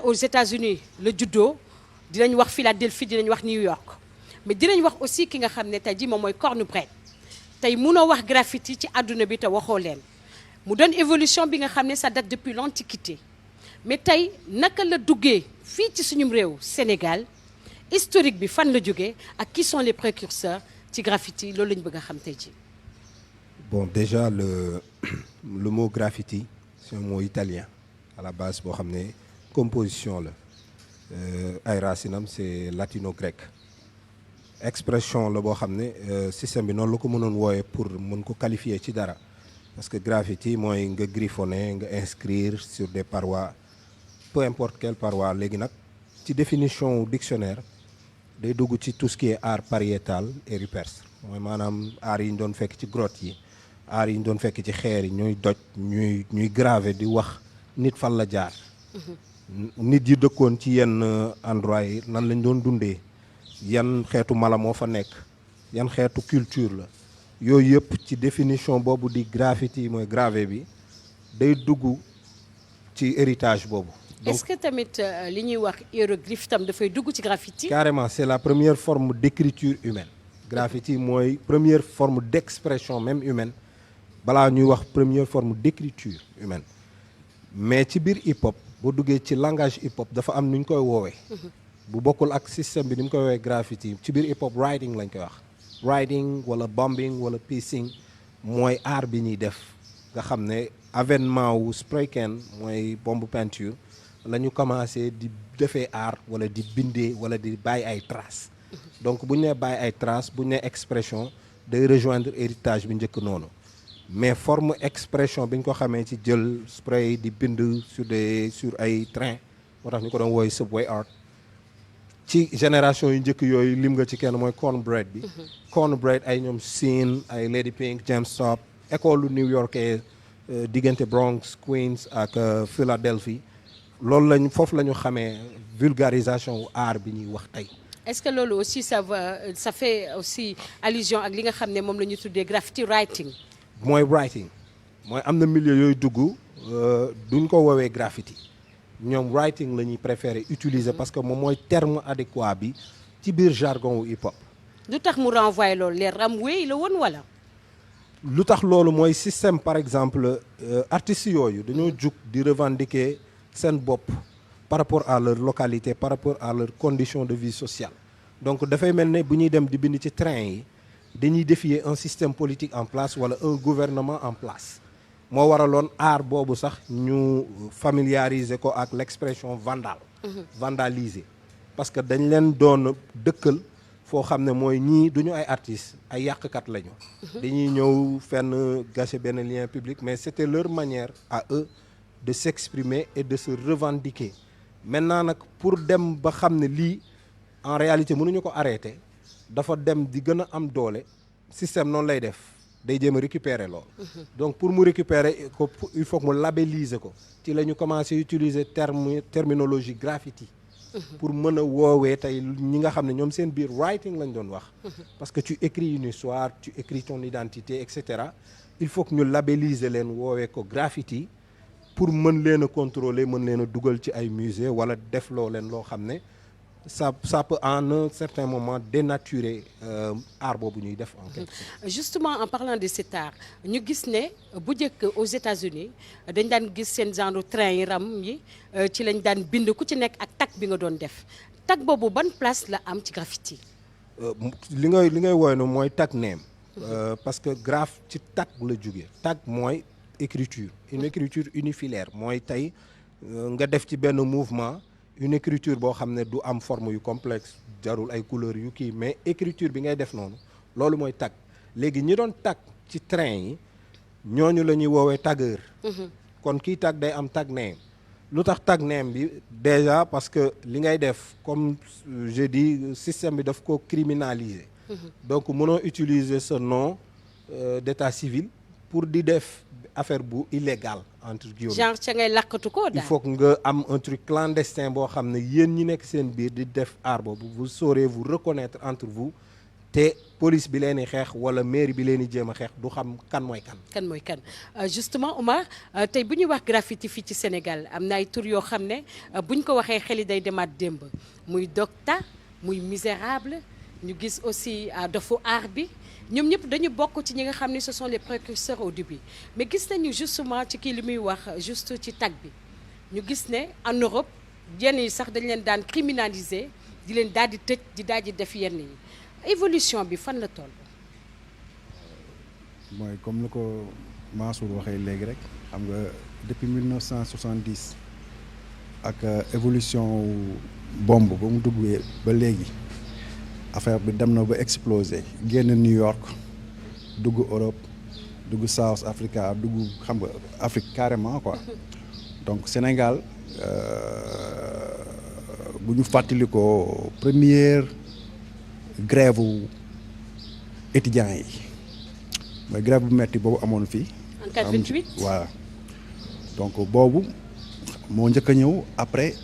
aux États-Unis le juddoo dinañ wax Philadelphie dinañ wax New York mais dinañ wax aussi ki nga xam ne tey jii moom mooy Cornbread tey munoo wax graffiti ci àdduna bi te waxoo leen mu doon évolution bi nga xam ne ça date depuis l'Antiquité mais tey naka la duggee fii ci suñum réew Sénégal historique bi fan la jógee ak qui sont les précurseurs ci graffiti loolu lañ bëgg a xam tey jii. Bon, déjà le mot graffiti c'est un mot italien à la base boo xam ne composition la ay racinam c'est latino-grec expression la boo xam ne système bi noonu la ko mënoon wooye pour mën ko qualifier ci dara parce que graffiti mooy nga griffonner nga inscrire sur des parois peu importe quelle paroi léegi nag ci définition dictionnaire day dugg ci tout ce qui est art pariétal et rupestre mooy maanaam art yi ñu doon fekk ci grotte yi art yi ñu doon fekk ci xeer yi ñuy doj ñuy graver di wax nit fan la jaar nit yi dëkkoon ci yenn endroit yi nan lañ doon dundee yan xeetu mala moo fa nekk yan xeetu culture la yooyu yëpp ci définition boobu di graffiti mooy gravé bi day dugg ci héritage boobu. Donc, est-ce que tamit li ñuy wax hiéroglyphe tam dafay dugg ci graffiti. Carrément c'est la première forme d'écriture humaine. Graffiti mooy première forme d'expression même humaine balaa ñuy wax première forme d'écriture humaine mais ci biir hip hop boo duggee ci langage hip hop dafa am nu ñu koy woowee. bu bokkul ak système bi ni mu koy woowee graffiti ci biir hip hop writing lañ koy wax. writing wala bombing wala piecing mooy art bi ñuy def nga xam ne avènement wu spray can mooy bombe peinture la ñu commencé di defee art wala di bindee wala di bàyyi ay traces donc bu ñu nee bàyyi ay traces bu ñu nee expression day rejoindre héritage bi njëkk noonu mais forme expression bi ñu ko xamee ci jël spray di bind sur ay train moo tax ñu ko doon wooy subway art ci génération yu njëkk yooyu lim nga ci kenn mooy Cornbread bi. Cornbread ay ñoom Scene ay Lady Pink James Top école New York diggante Bronx Queens ak Philadelphie loolu lañ foofu la ñu xamee vulgarisation wu art bi ñuy wax tey. est-ce que loolu aussi ça fait aussi allusion ak li nga xam ne moom la ñu tuddee graffiti writing. mooy writing mooy am na milieu yooyu dugg duñ ko woowee graffiti. ñoom writing la ñuy préférer utiliser parce que moom mooy terme adéquat bi ci biir jargon wu hip hop. lu tax mu renvoyer loolu les runway la woon wala. lu tax loolu mooy système par exemple artistes yooyu dañoo jug di revendiquer seen bopp par rapport à leur localité par rapport à leur condition de vie sociale donc dafay mel ne bu ñuy dem di bind ci train yi dañuy défier un système politique en place wala un gouvernement en place. moo waraloon art boobu sax ñu familiariser ko ak l'expression vandale. vandaliser parce que dañ leen doon dëkkal foo xam ne mooy ñii duñu ay artistes ay yàqkat lañu. dañuy ñëw fenn gâcher benn lien public mais c'était leur manière à eux de s'exprimer et de se revendiquer maintenant nag pour dem ba xam ne lii en réalité mënuñu ko arrêter dafa dem di gën a am doole système noonu lay def. day jéem a récupérer lool. donc pour mu récupérer ko il faut que mu labelliser ko ci la ñu commencé utiliser terminologie graffiti. pour mën a woowee tey ñi nga xam ne ñoom seen biir writing lañ doon wax. parce que tu écris une histoire tu écris ton identité et cetera il faut que ñu labelliser leen woowee ko graffiti pour mën leen a contrôler mën leen a dugal ci ay musée wala def loo leen loo xam ne. ça peut en un certain moment dénaturer art boobu ñuy def en quelque sorte. Justement en parlant de cet art ñu gis ne bu njëkk aux États-Unis dañ daan gis seen genre train yi ram yi ci lañ daan bind ku ci nekk ak tag bi nga doon def tag boobu ban place la am ci graffiti. li ngay woy no mooy tag name. parce que graphe ci tag la jógee. tag mooy écriture une écriture unifilaire mooy tey nga def ci benn mouvement. une écriture boo xam ne du am forme yu complexe jarul ay couleurs yu kii mais écriture bi ngay def noonu loolu mooy tag léegi ñi doon tag ci train yi ñooñu la ñuy woowee taggeur. kon kii tag day am tag name lu tax tag name bi déjà parce que li ngay def comme je dis système bi daf ko criminaliser. donc mënoo utiliser ce nom d'état civil pour di def affaire bu illégal entre guillemets. genre ca ngay lakkatu ko daal. il faut que nga am un truc clandestin boo xam ne yéen ñi nekk seen biir di def art boobu vous saurez vous reconnaître entre vous te police bi leen di xeex wala mairie bi leen di jéem a xeex du xam kan mooy kan. kan mooy kan justement Omar tey bu ñuy wax graffiti fii ci Sénégal am na ay tur yoo xam ne bu ñu ko waxee xel yi day demaat démb muy Docta muy Misérable ñu gis aussi dofu art bi ñoom ñëpp dañu bokk ci ñi nga xam ne ce sont les précurseurs au début mais gis nañu justement ci kii li muy wax juste ci tag bi ñu gis ne en Europe yenn yi sax dañ leen daan criminaliser di leen daal di tëj di daal di def yenn yi évolution bi fan la toll. mooy comme ni ko Mansour waxee léegi rek xam nga depuis 1970 ak évolution bombe ba mu duggee ba léegi affaire bi dem na ba exploser génn New York dugg Europe dugg South Africa dugg xam nga Afrique carrément quoi donc Sénégal bu ñu fàttali ko première grève étudiants yi mooy grève bu metti boobu amoon fii. en 88 voilà donc boobu moo njëkk a ñëw après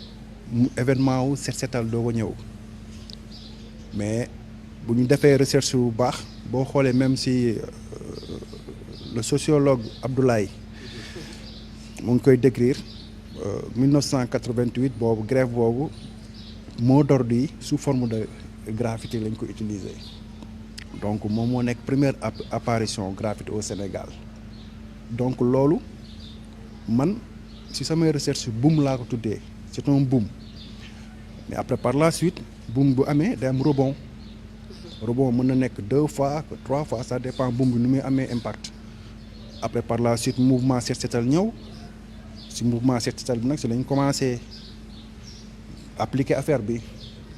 mu événement wu set setal doo ko ñëw mais bu ñu defee recherche bu baax boo xoolee même si le sociologue Abdoulaye mu ngi koy décrire 1988 boobu grève boobu mot d'ordre yi sous forme de graffiti lañ ko utiliser donc moom moo nekk première apparition graffiti au Sénégal donc loolu man si samay recherche boom laa ko tuddee c'est un boom mais après par la suite boom bu amee day am rebond mën na nekk 2 fois 3 fois ça dépend boom bi nu muy amee impact après par la suite mouvement set setal ñëw si mouvement set setal bi nag si lañ commencé appliquer affaire bi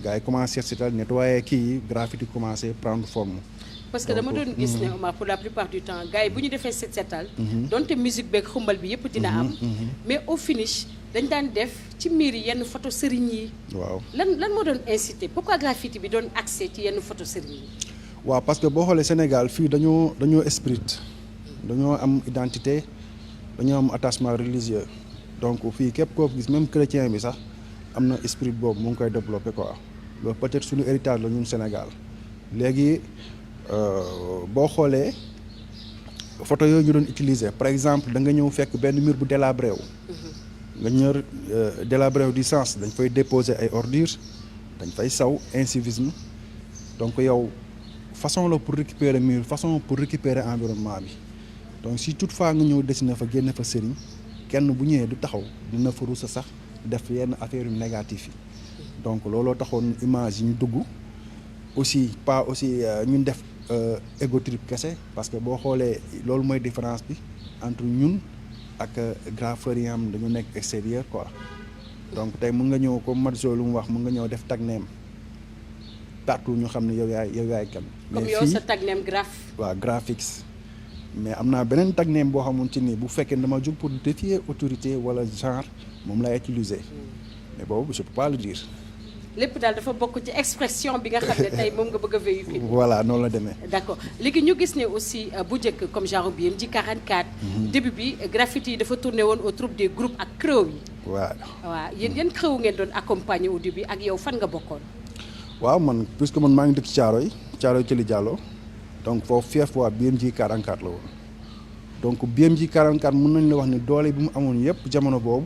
gars yi commencé set setal nettoyer kii yi graffiti commencé prendre forme. parce que dama doon gis ne Omar pour la plupart du temps gars yi bu ñu defee set setal donte musique beeg xumbal bi yëpp dina am mais au finish dañ daan def ci miir yi yenn photo sëriñ yi. waaw lan moo doon incité pourquoi graffiti bi doon accès ci yenn photo sëriñ yi. waaw parce que boo xoolee Sénégal fii dañoo esprit dañoo am identité dañoo am attachement religieux donc fii képp koo gis même chrétien bi sax am na esprit boobu mu ngi koy développé quoi loolu peut-être suñu héritage la ñun Sénégal léegi boo xoolee photo yooyu ñu doon utiliser par exemple da nga ñëw fekk benn mur bu délabré wu nga ñër délabré wu du sens dañ fay déposer ay ordures dañ fay saw incivisme donc yow façon la pour récupérer mur façon pour récupérer environnement bi donc si toutefois nga ñëw dessiner fa génne fa sëriñ kenn bu ñëwee du taxaw dina fa rusa sax def yenn affaire yu négatif yi donc looloo taxoon image yi ñu dugg aussi pas aussi ñun def ego trip kese parce que boo xoolee loolu mooy différence bi entre ñun ak graffeurs yi am dañu nekk extérieur quoi donc tey mën nga ñëw comme Madzo lu mu wax mën nga ñëw def tag name partout ñu xam ne yow yaay kan. comme yow sa tag name graph. waaw graphics mais am naa beneen tag name boo xamante ni bu fekkee dama jóg pour défier autorité wala genre moom laay utiliser mais boobu je peux pas le dire. lépp daal dafa bokk ci expression bi nga xam ne tey moom nga bëgg a véhiculer. voilà noonu la demee. d'accord léegi ñu gis ne aussi bu njëkk comme genre BMJ 44. début bi graffiti yi dafa tourné woon au troupe des groupes ak crew yi. waaw yéen crew ngeen doon accompagner au début ak yow fan nga bokkoon. waaw man puisque man maa ngi dëkk Thiaroye Thily Diallo donc foofu fief waa BMJ 44 la woon donc BMJ 44 mën nañ la wax ne doole bi mu amoon yëpp jamono boobu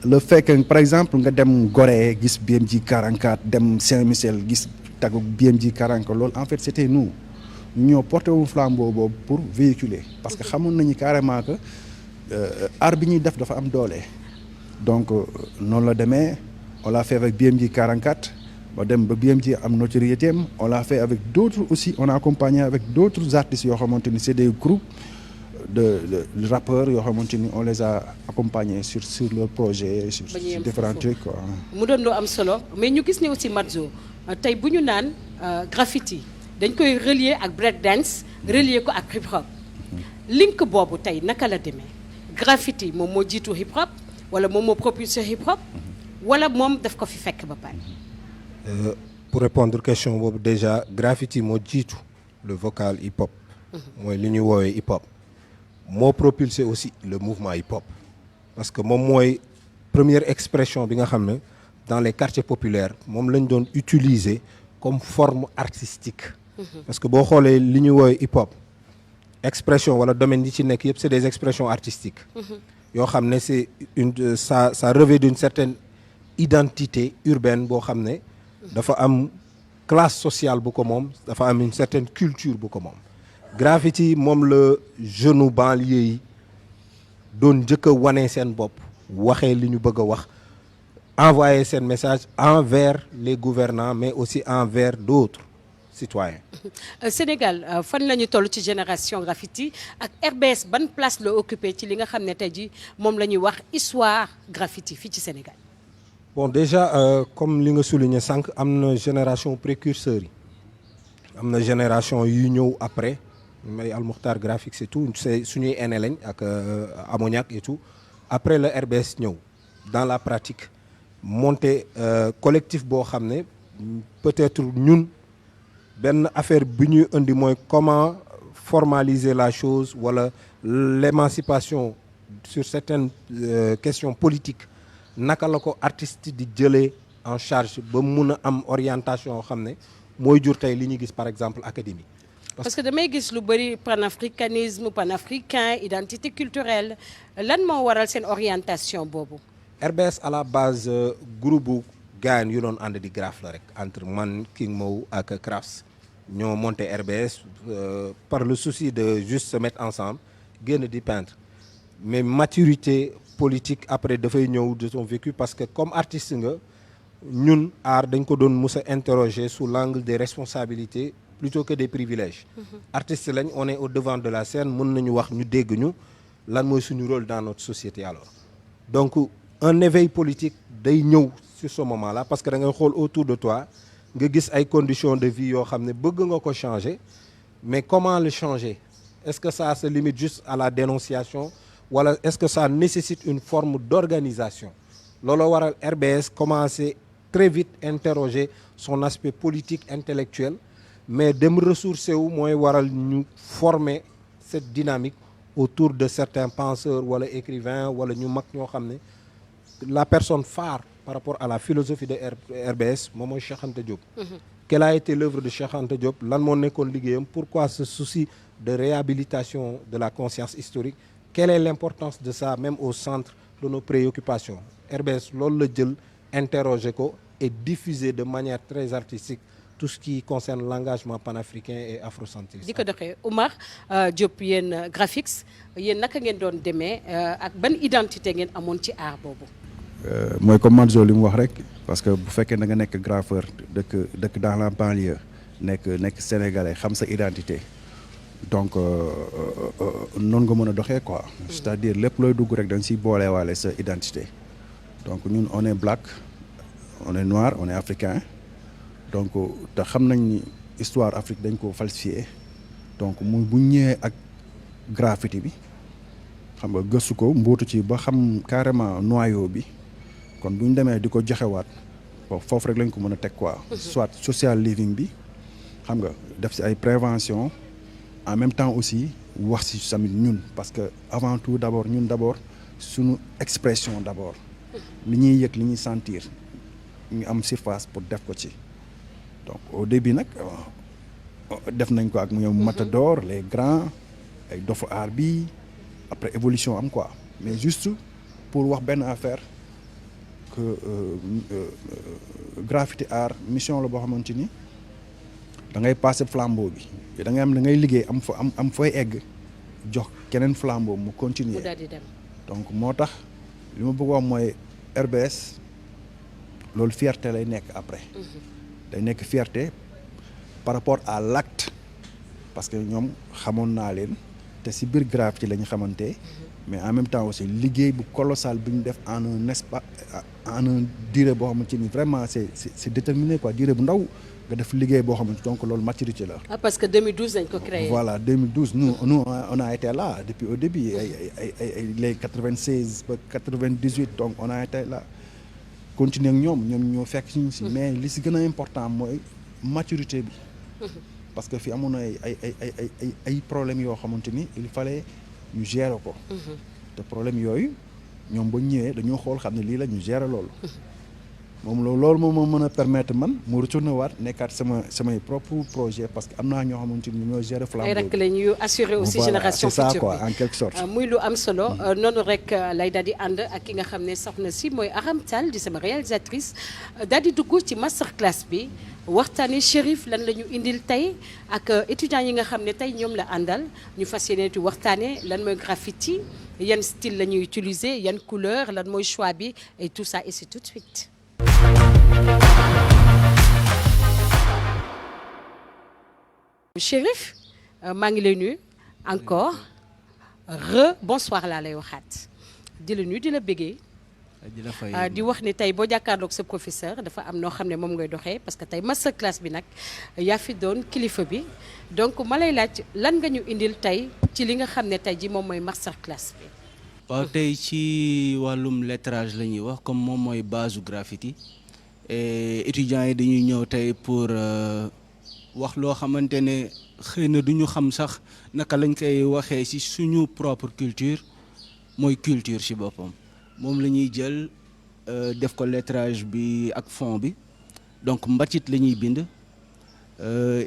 le fait que par exemple nga dem Gorée gis BMJ 44 dem Saint-Michel gis tagu BMJ 44 loolu en fait c'était nous ñoo porté wu flambeau boobu pour véhiculer parce que xamoon nañu carrément que art bi ñuy def dafa am doole donc noonu la demee on l'a fait avec BMJ 44 ba dem ba BMJ am notoriété am on l'a fait avec d'autres aussi on a accompagné avec d'autres artistes yoo xamante ni c'est des groupes de rappeurs yoo xamante ni on les a accompagnés sur leur projet sur différents trucs quoi. mu doon loo am solo mais ñu gis ne aussi Madzo tey bu ñu naan graffiti dañ koy relier ak break dance relier ko ak hip hop link boobu tey naka la demee graffiti moom moo jiitu hip hop wala moom moo propulsé hip hop wala moom daf ko fi fekk ba pare. pour répondre question boobu déjà graffiti moo jiitu le vocal hip hop. mooy li ñuy woowee hip hop. moo propulsé aussi le mouvement hip hop parce que moom mooy première expression bi nga xam ne dans les quartiers populaires moom lañ doon utiliser comme forme artistique. Parce que boo xoolee li ñu woowee hip hop expression wala domaine yi ci nekk yëpp c'est des expressions artistiques. yoo xam ne c'est ça revêt d'une certaine identité urbaine boo xam ne dafa am classe sociale bu ko moom dafa am une certaine culture bu ko moom. graffiti moom la jeune banlieue yi doon njëkk a wane seen bopp waxee li ñu bëgg a wax envoyer seen message envers les gouvernants mais aussi envers d'autres citoyens. Sénégal fan la ñu toll ci génération graffiti ak RBS ban place la occupé ci li nga xam ne tey jii moom la ñuy wax histoire graffiti fii ci Sénégal. Bon déjà comme li nga souligné sànq am na génération précurseurs yi am na génération yu ñëw après may Al Mukhtar graphique et tout c'est suñuy aîné lañ ak Ammoniac et tout après le RBS ñëw dans la pratique monter collectif boo xam ne peut-être ñun benn affaire bi ñuy indi mooy comment formaliser la chose wala l'émancipation sur certaines questions politiques naka la ko artiste di jëlee en charge ba mun a am orientation yoo xam ne mooy jur tey li ñu gis par exemple académie. parce que damay gis lu bëri panafricanisme panafricain identité culturelle lan moo waral seen orientation boobu. RBS à la base groupe bu gaañ yu doon ànd di graphe la rek entre man King Mo ak Crafts ñoo monté RBS par le souci de juste se mettre ensemble génn di peindre mais maturité politique après dafay ñëw de son vécu parce que comme artiste nga ñun art dañ ko doon mus a interroger sous l'angle des responsabilités plutôt que des privilèges. Artiste lañ on est au devant de la scène mën nañu wax ñu dégg ñu lan mooy suñu rôle dans notre société alors donc un éveil politique day ñëw sur ce moment-là parce que da ngay xool autour de toi nga gis ay conditions de vie yoo xam ne bëgg nga ko changer mais comment le changer est-ce que ça se limite juste à la dénonciation wala est-ce que ça nécessite une forme d'organisation looloo waral RBS commencer très vite interroger son aspect politique intellectuel mais dem ressourcer wu mooy waral ñu former cette dynamique autour de certains penseurs wala écrivains wala ñu mag ñoo xam ne la personne phare par rapport à la philosophie de RBS moom mooy Cheikh Anta Diop. Quelle a été l'œuvre de Cheikh Anta Diop lan moo nekkoon liggéeyam pourquoi ce souci de réhabilitation de la conscience historique quelle est l'importance de ça même au centre de nos préoccupations RBS loolu la jël interroger ko et diffuser de manière très artistique tout ce qui concerne l'engagement panafricain et afrocentriste. di ko doxee Oumar Diop yéen graphics yéen naka ngeen doon demee ak ban identité ngeen amoon ci art boobu. mooy comme Manzo li mu wax rek parce que bu fekkee da nga nekk graffeur dëkk dans la banlieue nekk sénégalais xam sa identité donc noonu nga mën a doxee quoi. c'est-à-dire lépp looy dugg rek da nga siy boolewaale sa identité donc ñun on est black on est noir on est africain donc te xam nañ ni histoire Afrique dañ ko falsifié donc muy bu ñëwee ak graffiti bi xam nga gëstu ko mbootu ci ba xam carrément noyau bi. kon bu ñu demee di ko joxewaat foofu rek lañ ko mën a teg quoi. soit social living bi xam nga def ci ay prévention en même temps aussi wax ci tamit ñun parce que avant tout d'abord ñun d'abord suñu expression d'abord li ñuy yëg li ñuy sentir ñu am surface pour def ko ci donc au début nag def nañ ko ak ñoom Matador les grands ay dofu art bi après évolution am quoi mais juste pour wax benn affaire. Graffiti art mission la boo xamante ni da ngay passer flambeau bi da ngay am da ngay liggéey am fooy egg jox keneen flambeau mu continuer donc moo tax li ma bëgg wax mooy RBS loolu fierté lay nekk après day nekk fierté par rapport à l'acte parce que ñoom xamoon naa leen te ci biir graffiti la ñu xamante mais en même temps aussi liggéey bu colossal bi ñu def en un espace en un durée boo xamante ni vraiment c'est déterminé quoi durée bu ndaw nga def liggéey boo xamante donc loolu maturité la. ah parce que 2012 dañ ko créé. voilà 2012 nous on a été là depuis au début ay les 96 ba 98 donc on a été là continuer ak ñoom ñoo fekk suñu si. mais li si gën a important mooy maturité bi. parce que fi amoon na ay problèmes yoo xamante ni il fallait ñu gérer ko. te problème yooyu ñoom ba ñëwee dañoo xool xam ne lii la ñu gérer loolu. moom loolu moom moo mën a permettre man mu retourner waat nekkaat samay propre projet parce que am naa ñoo xamante ni ñoo gérer flambeau. ay rek la ñuy assurer aussi génération future. C'est ça future quoi en quelque sorte. muy lu am solo noonu rek lay daal di ànd ak ki nga xam ne soxna si mooy Aram Tall di sama réalisatrice daal di dugg ci masterclass bi waxtaanee Chérif lan la ñu indil tey ak étudiants yi nga xam ne tey ñoom la àndal ñu fas yéene di waxtaanee lan mooy graffiti yan style la ñuy utiliser yan couleur lan mooy choix bi et tout ça et c'est tout de suite. Chérif maa ngi lay nuyu encore bonsoir laa lay waxaat di la nuyu di la bëggee di wax ni tey boo jàkkaarloog sa professeur dafa am noo xam ne moom ngay doxee parce que tey masterclass bi nag yaa fi doon kilifa bi donc ma lay laaj lan nga ñu indil tey ci li nga xam ne tey ji moom mooy masterclass bi. waaw tey ci wàllum lettrage la ñuy wax comme moom mooy base graffiti et étudiants yi dañuy ñëw tey pour wax loo xamante ne xëy na du ñu xam sax naka lañ koy waxee ci suñu propre culture mooy culture ci boppam moom la ñuy jël def ko lettrage bi ak fond bi donc mbatit la ñuy bind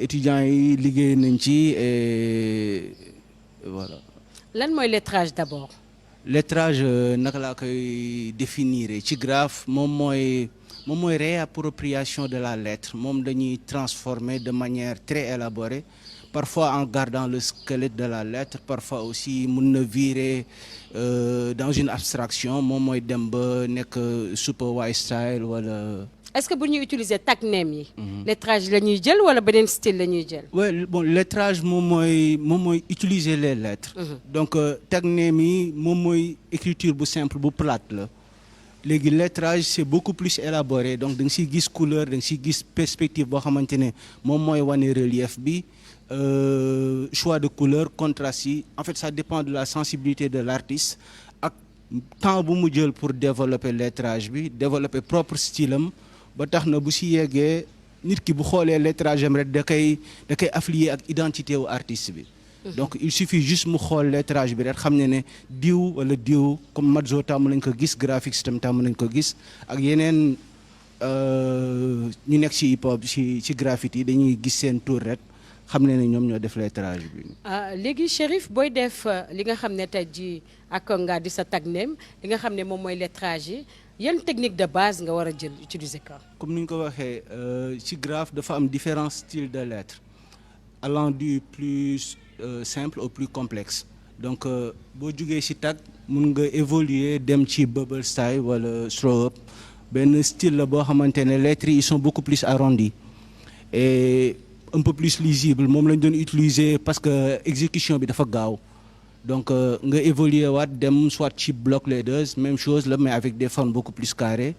étudiants yi liggéey nañ ci et voilà. lan mooy lettrage d'abord. lettrage naka laa koy définir ci graphe moom mooy réappropriation de la lettre moom dañuy transformer de manière très élaborée parfois en gardant le squelette de la lettre parfois aussi mun na virer dans une abstraction moom mooy dem ba nekk super white style wala. est-ce que bu ñuy utiliser tag name yi. lettrage la ñuy jël wala beneen style la ñuy jël. oui bon lettrage moom mooy utiliser les lettres. donc tag name yi moom mooy écriture bu simple bu plate la. léegi lettrage c'est beaucoup plus élaboré donc da nga siy gis couleur da nga siy gis perspective boo xamante ne moom mooy wane relief bi choix de couleur contraste yi en fait ça dépend de la sensibilité de l'artiste ak temps bu mu jël pour développer lettrage bi développer propre style am ba tax na bu si yeggee nit ki bu xoolee lettrage am rek da koy affilier ak identité wu artiste bi. donc il suffit juste mu xool lettrage bi rek xam ne diw wala diw comme Madzo tàmm nañ ko gis graphics tam tàmm nañ ko gis ak yeneen ñu nekk ci hip hop ci graffiti yi dañuy gis seen tour rek xam ne ñoom ñoo def lettrage bi. léegi Chérif booy def li nga xam ne tey jii ak nga di sa tag name li nga xam ne moom mooy lettrage yi yan technique de base nga war a jël utiliser ko. comme ni ñu ko waxee ci graphe dafa am différents styles de lettres allant du plus simple au plus complexe donc boo jugee ci tag mun nga évoluer dem ci bubble style wala throw up benn style la boo xamante ne lettres yi ils sont beaucoup plus arrondis et un peu plus lisible moom lañ doon utiliser parce que exécution bi dafa gaaw donc nga évoluer waat dem soit ci block letters même chose la mais avec des formes beaucoup plus carrées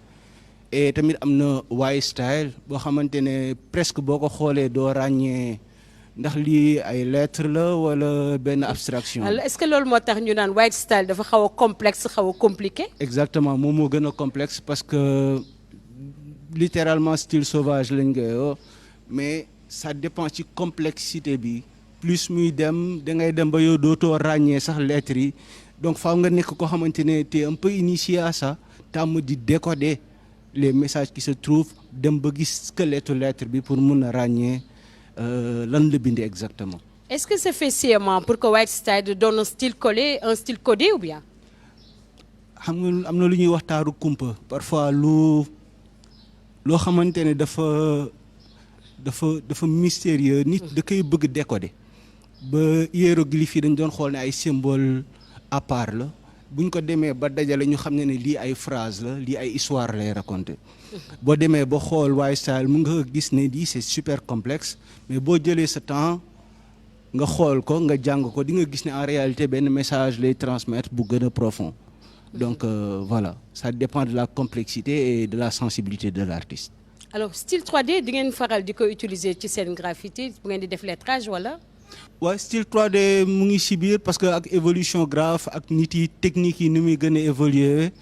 et tamit am na white style boo xamante ne presque boo ko xoolee doo ràññee ndax lii ay lettres la wala benn abstraction. est-ce que loolu moo tax ñu naan white style dafa xaw a complexe xaw a compliqué. exactement moom moo gën a complexe parce que littéralement style sauvage lañ koy wax mais ça dépend ci complexité bi plus muy dem da ngay dem ba yow dootoo ràññee sax lettres yi donc faaw nga nekk koo xamante ne t'es un peu initié à ça tàmm di décoder les messages qui se trouvent dem ba gis squelette lettre bi pour mun a ràññee. lan la bindee exactement. est-ce que c'est fait sciemment pour que white style donne un style collé un style codé ou bien. xam nga am na lu ñuy wax taaru kumpa parfois loo xamante ne dafa mystérieux nit da koy bëgg décoder ba hiéroglyphe yi dañ doon xool ne ay symbole à part la bu ñu ko demee ba dajale ñu xam ne lii ay phrase la lii ay histoire lay raconter. boo demee ba xool white style mu nga gis ne lii c'est super complexe mais boo jëlee sa temps nga xool ko nga jàng ko di nga gis ne en réalité benn message lay transmettre bu gën a profond donc voilà ça dépend de la complexité et de la sensibilité de l'artiste. alors style 3D di ngeen faral di ko utiliser ci seen graffiti bu ngeen di def lettrage wala. waaw style 3D mu ngi ci biir parce que ak évolution graphe ak nit yi technique yi ni muy gën a évoluer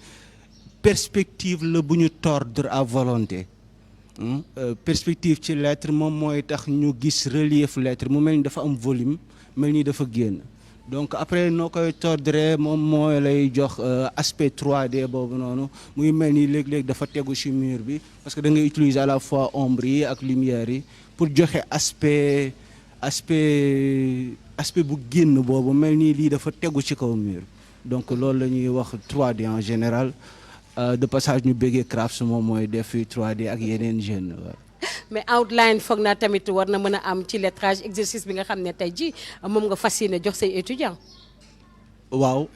perspective la bu ñu tordre à volonté perspective ci lettre moom mooy tax ñu gis relief lettre mu mel ni dafa am volume mel ni dafa génn donc après noo koy tordre moom moo lay jox aspect 3D boobu noonu muy mel ni léeg-léeg dafa tegu ci mur bi parce que da ngay utiliser à la fois ombre yi ak lumière yi pour joxe aspect bu génn boobu mel ni lii dafa tegu ci kaw mur donc loolu la ñuy wax 3D en général de passage ñu bëggee Crafts moom mooy def 3D ak yeneen jeunes. mais outline foog naa tamit war na mën a am ci lettrage exercice bi nga xam ne tey jii moom nga fas yéene jox say étudiants. waaw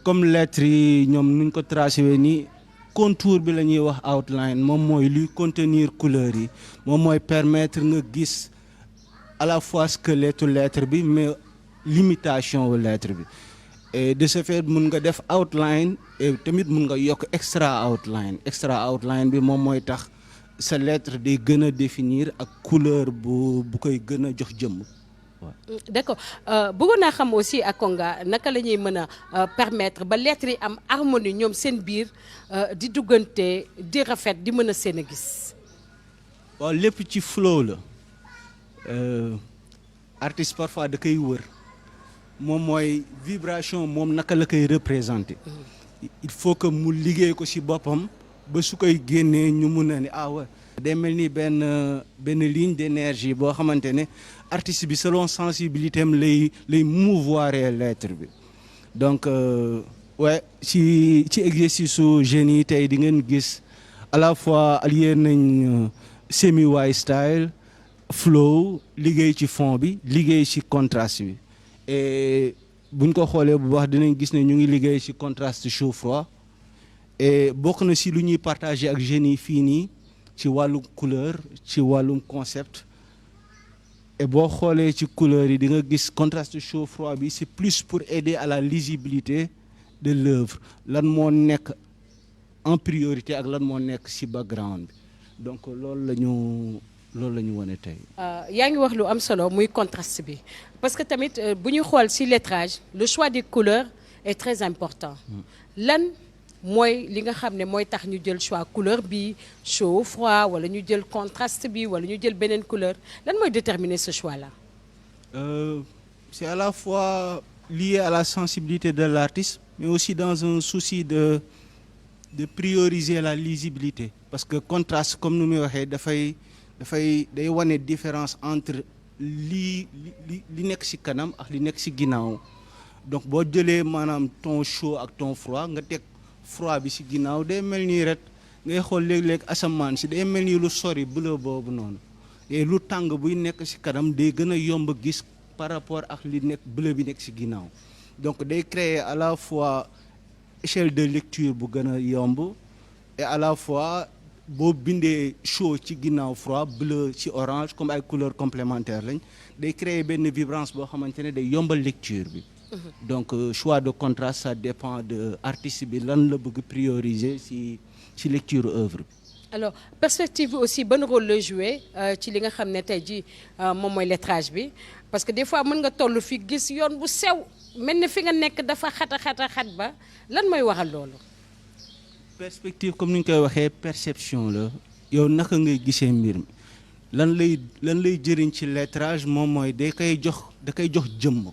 comme lettres yi ñoom nuñ ko tracé wee nii contour bi la ñuy wax outline moom mooy luy contenir couleur yi moom mooy permettre nga gis à la fois squelette lettre bi mais limitation wu lettre bi et de ce fait mun nga def outline et tamit mun nga yokk extra outline bi moom mooy tax sa lettre day gën a définir ak couleur bu koy gën a jox jëmm. d'accord bëggoon naa xam aussi Akonga naka la ñuy mën a permettre ba lettres yi am harmonie ñoom seen biir di duggante di rafet di mën a seen a gis. waaw lépp ci flow la artiste parfois da koy wër moom mooy vibration moom naka la koy représenter. il faut que mu liggéey ko ci boppam ba su koy génnee ñu mun a ne ouais. day mel ni benn ligne d'énergie boo xamante ne artiste bi selon sensibilité am lay mouvoir lettre bi donc ci exercice su jeunes yi tey di ngeen gis à la fois allié nañ semi white style flow liggéey ci fond bi liggéey ci contraste bi et buñ ko xoolee bu baax dinañ gis ne ñu ngi liggéey ci contraste chaud froid et bokk na ci lu ñuy partager ak jeunes yi fii nii ci wàllum couleur ci wàllum concept et boo xoolee ci couleur yi di nga gis contraste chaud froid bi c'est plus pour aider à la lisibilité de l'œuvre lan moo nekk en priorité ak lan moo nekk ci background bi donc loolu la ñu wane tey. yaa ngi wax lu am solo muy contraste bi parce que tamit bu ñuy xool ci lettrage le choix des couleurs est très important lan mooy li nga xam ne mooy tax ñu jël choix couleur bi chaud froid wala ñu jël contraste bi wala ñu jël beneen couleur lan mooy déterminer ce choix là. C'est à la fois lié à la sensibilité de l'artiste mais aussi dans un souci de prioriser la lisibilité parce que contraste comme nu muy waxee day wane différence entre li nekk ci kanam ak li nekk ci ginnaaw donc boo jëlee maanaam ton chaud ak ton froid nga teg froid bi ci ginnaaw day mel nii rek ngay xool léeg-léeg asamaan si day mel nii lu sori bleu boobu noonu et lu tàng buy nekk ci kanam day gën a yomb gis par rapport ak li nekk bleu bi nekk ci ginnaaw donc day créer à la fois échelle de lecture bu gën a yomb et à la fois boo bindee chaud ci ginnaaw froid bleu ci orange comme ay couleurs complémentaires lañ day créer benn vibrance boo xamante ne day yombal lecture bi. donc choix de contraste ça dépend de artiste bi lan la bëgg prioriser ci lecture œuvre bi. alors perspective bi aussi ban rôle la jouer ci li nga xam ne tey jii moom mooy lettrage bi parce que des fois mën nga toll fi gis yoon bu sew mel na fi nga nekk dafa xat ba lan mooy waral loolu. perspective comme ni ñu koy waxee perception la yow naka ngay gisee mbir mi lan lay jëriñ ci lettrage moom mooy da koy jox jëmm.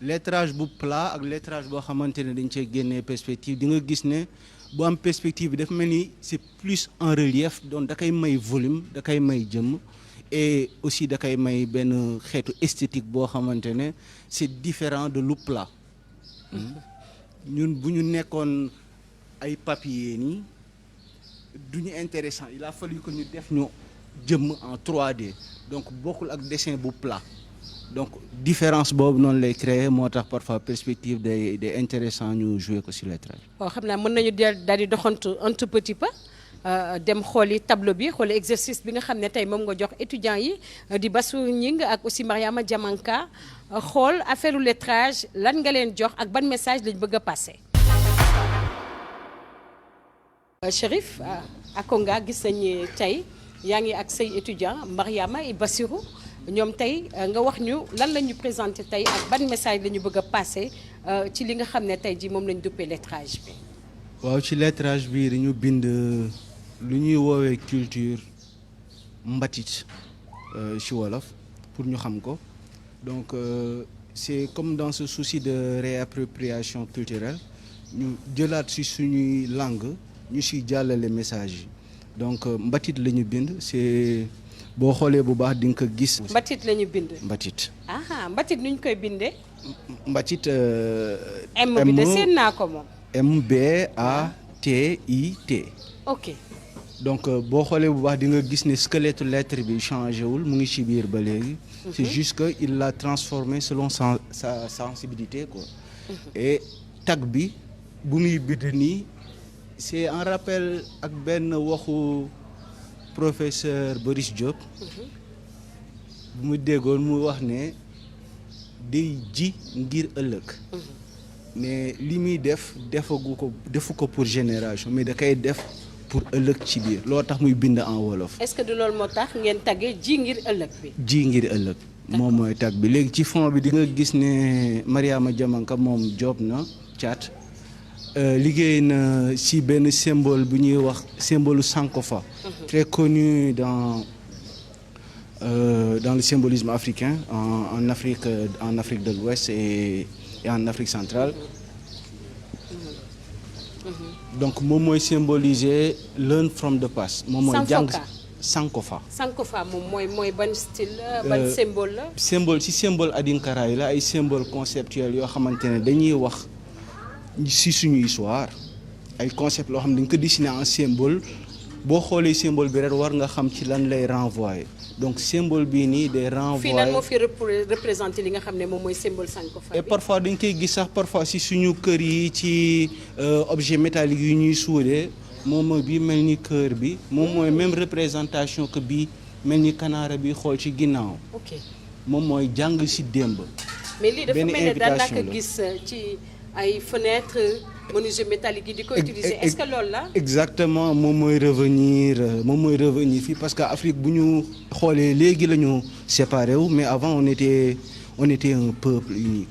lettrage bu plat ak lettrage boo xamante ne dañ cee génnee perspective di nga gis ne bu am perspective bi dafa mel ni c'est plus en relief donc da koy may volume da koy may jëmm et aussi da koy may benn xeetu esthétique boo xamante ne c'est différent de lu plat. ñun bu ñu nekkoon ay papier nii du ñu intéressant il a fallu que ñu def ñu jëmm en 3D donc bokkul ak dessin bu plat. donc différence boobu noonu lay créer moo tax parfois perspective day intéressant ñu jouer ko sur lettrage. waaw xam naa mën nañu daal di doxantu un tout petit peu dem xooli tableau bi xooli exercice bi nga xam ne tey moom nga jox étudiants yi di Bassirou Gningue ak aussi Mariama Diamanka xool affaire lettrage lan nga leen jox ak ban message lañ bëgg a passer. Chérif Akonga gis nañu tey yaa ngi ak say étudiants Mariama et Bassirou ñoom tey nga wax ñu lan la ñu présenté tey ak ban message la ñu bëgg a passé ci li nga xam ne tey ji moom la ñu duppee lettrage bi. waaw ci lettrage bi dañu bind lu ñuy woowee culture mbatit ci wolof pour ñu xam ko donc c'est comme dans ce souci de réappropriation culturelle ñu jëlaat ci suñuy langue ñu ci jàllale message yi donc mbatit la ñu bind c'est boo xoolee bu baax di nga ko gis. mbatit la ñu bind. mbatit. mbatit nu ñu koy bindee. mbatit. M bi de seen naa ko moom. MBATIT. ok. donc boo xoolee bu baax di nga gis ne squelette lettre bi changé wul mu ngi ci biir ba léegi. c'est juste que il l'a transformé selon sa sensibilité quoi. et tag bi bu muy bind nii c'est en rappel ak benn waxu professeur Boris Diop. bu mu déggoon mu wax ne day ji ngir ëllëg. mais li muy defu ko pour génération mais da koy def pour ëllëg ci biir loo tax muy bind en wolof. est-ce que du loolu moo tax ngeen taggee ji ngir ëllëg bi. ji ngir ëllëg. moom mooy tag bi léegi ci fond bi di nga gis ne Mariama Diamanka moom job na caat liggéey na ci benn symbole bu ñuy wax symbole Sankofa. très connu dans le symbolisme africain en Afrique de l'Ouest et en Afrique centrale. donc moom mooy symboliser learn from the past. moom mooy jàng Sankofa. Sankofa moom mooy ban style la ban symbole la. symbole Adinkara yi la ay symbole conceptuel yoo xamante ne dañuy wax ci suñu histoire ay concept loo xam ne dañ ko dessiner en symbole boo xoolee symbole bi rek war nga xam ci lan lay renvoyer donc symbole bii nii day renvoyer. fii lan moo fi représenter li nga xam ne moom mooy symbole Sankofa bi. et parfois dañ koy gis sax parfois ci suñu kër yi ci objet métallique yu ñuy suudee moom mooy bii mel ni cœur bi moom mooy même représentation que bii mel ni kanaara bi xool ci ginnaaw. ok moom mooy jàng ci démb. mais lii dafa mel ne daan naa ko gis ci ay fenêtres menuisier métallique yi di ko utiliser est-ce que loolu la. exactement moom mooy revenir fii parce que Afrique bu ñu xoolee léegi la ñu séparé wu mais avant on était un peuple unique.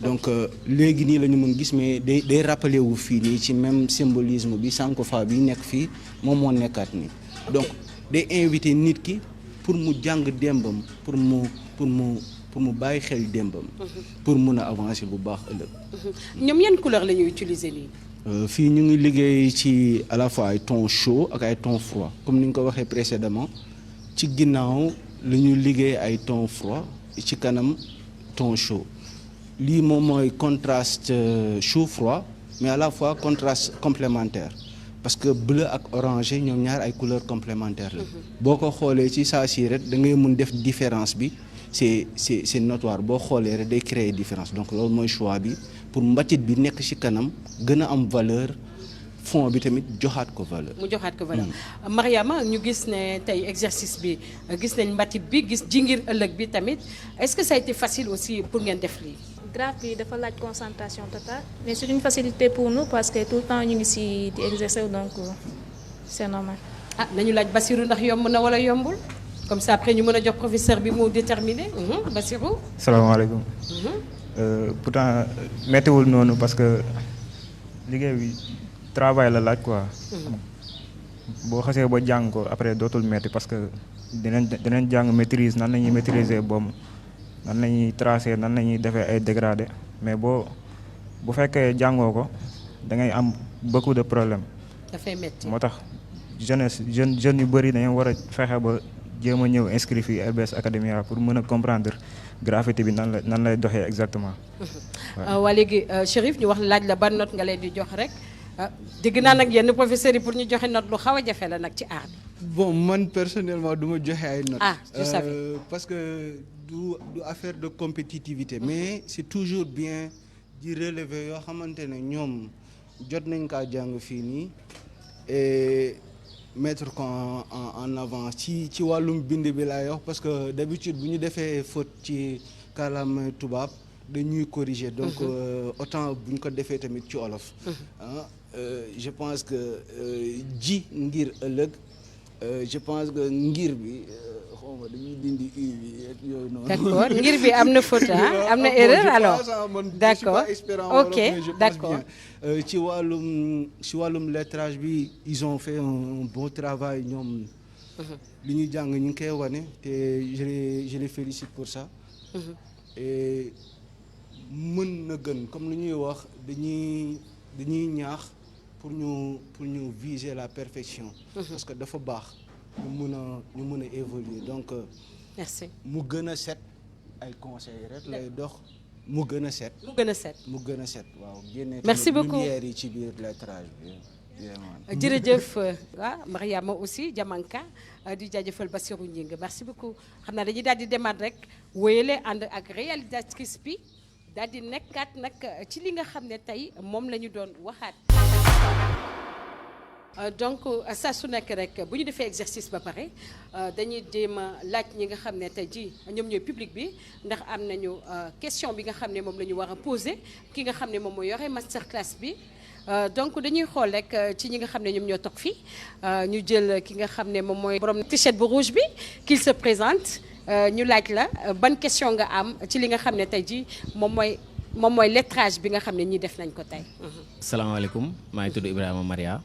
donc léegi nii la ñu mën gis mais day rappelé wu fii nii ci même symbolisme bi Sankofa bi nekk fii moom moo nekkaat nii. donc day invité nit ki pour mu jàng démbam pour mu bàyyi xel démbam. pour mun a avancer bu baax ëllëg. ñoom yan couleur la ñuy utiliser nii. fii ñu ngi liggéey ci à la fois ay tons chauds ak ay tons froids comme ni ñu ko waxee précédemment ci ginnaaw la ñuy liggéey ay tons froids ci kanam tons chauds. lii moom mooy contraste chaud froid mais à la fois contraste complémentaire parce que bleu ak orangé ñoom ñaar ay couleurs complémentaires la. boo ko xoolee ci saa si rek da ngay mun def différence bi c'est notoire boo xoolee rek day créer différence donc loolu mooy choix bi pour mbatit bi nekk ci kanam gën a am valeur fond bi tamit joxaat ko valeur. mu joxaat ko valeur. Mariama ñu gis ne tey exercice bi gis nañ mbatit bi gis ji ngir ëllëg bi tamit est-ce que ça a été facile aussi pour ngeen def lii. graphe bi dafa laaj concentration totale mais c'est une facilité pour nous parce que tout le temps ñu ngi ci di exercer donc c'est normal. nañu laaj Bassirou ndax yomb na wala yombul comme ça après ñu mën a jox professeur bi mu déterminer Bassirou. salaamaaleykum. pourtant méttiwul noonu parce que liggéey bi travail la laaj quoi. boo xasee ba jàng ko après dootul métti parce que dinañ jàng maîtrise nan la ñuy maîtriser boobu. nan la ñuy tracer nan la ñuy defee ay dégradé mais bu fekkee jàngoo ko da ngay am beaucoup de problèmes. dafay métti moo tax jeunes yu bëri dañoo war a fexe ba jéem a ñëw inscrit fii LBS Academia pour mën a comprendre graffiti bi nan lay doxee exactement. waa léegi Chérif ñu wax laaj la ban note nga leen di jox rek dégg naa nag yenn professeurs yi pour ñu joxe note lu xaw a jafe la nag ci art bi. bon man personnellement du ma joxe ay notes. je savais. parce que du affaire de compétitivité mais c'est toujours bien di relever yoo xamante ne ñoom jot nañ kaa jàng fii nii et mettre ko en avant ci wàllum bind bi laay wax parce que d'habitude bu ñu defee faute ci kàllaama tubaab dañuy corriger donc autant bu ñu ko defee tamit ci olof. je pense que ji ngir ëllëg je pense que ngir bi xawma dañuy dindi u bi yooyu noonu. d'accord ngir bi am na faute am na erreur alors d'accord ok d'accord ci wàllum lettrage bi ils ont fait un bon travail ñoom. li ñuy jàng ñu ngi koy wane te je les félicite pour ça. et mën na gën comme lu ñuy wax dañuy ñaax pour ñu viser la perfection. parce que dafa baax ñu mën a évoluer donc. merci mu gën a set ay conseils rek lay dox. mu gën a set. mu gën a set waaw. génne merci beaucoup lumière yi ci biir lettrage bi. jërëjëf Mariama aussi Diamanka di jaajëfal Bassirou Gningue merci beaucoup xam naa dañuy daal di demaat rek wéyale ànd ak réalisatrice bi daal di nekkaat nag ci li nga xam ne tey moom la ñu doon waxaat. donc saa su nekk rek bu ñu defee exercice ba pare dañuy jéem a laaj ñi nga xam ne tey jii ñoom ñooy public bi ndax am nañu question bi nga xam ne moom la ñu war a poser ki nga xam ne moom mooy yore masterclass bi. donc dañuy xool rek ci ñi nga xam ne ñoom ñoo toog fii ñu jël ki nga xam ne moom mooy borom t-shirt bu rouge bi qu'il se présente ñu laaj la ban question nga am ci li nga xam ne tey jii moom mooy lettrage bi nga xam ne ñii def nañ ko tey. salaamaaleykum maa ngi tudd Ibrahima Maria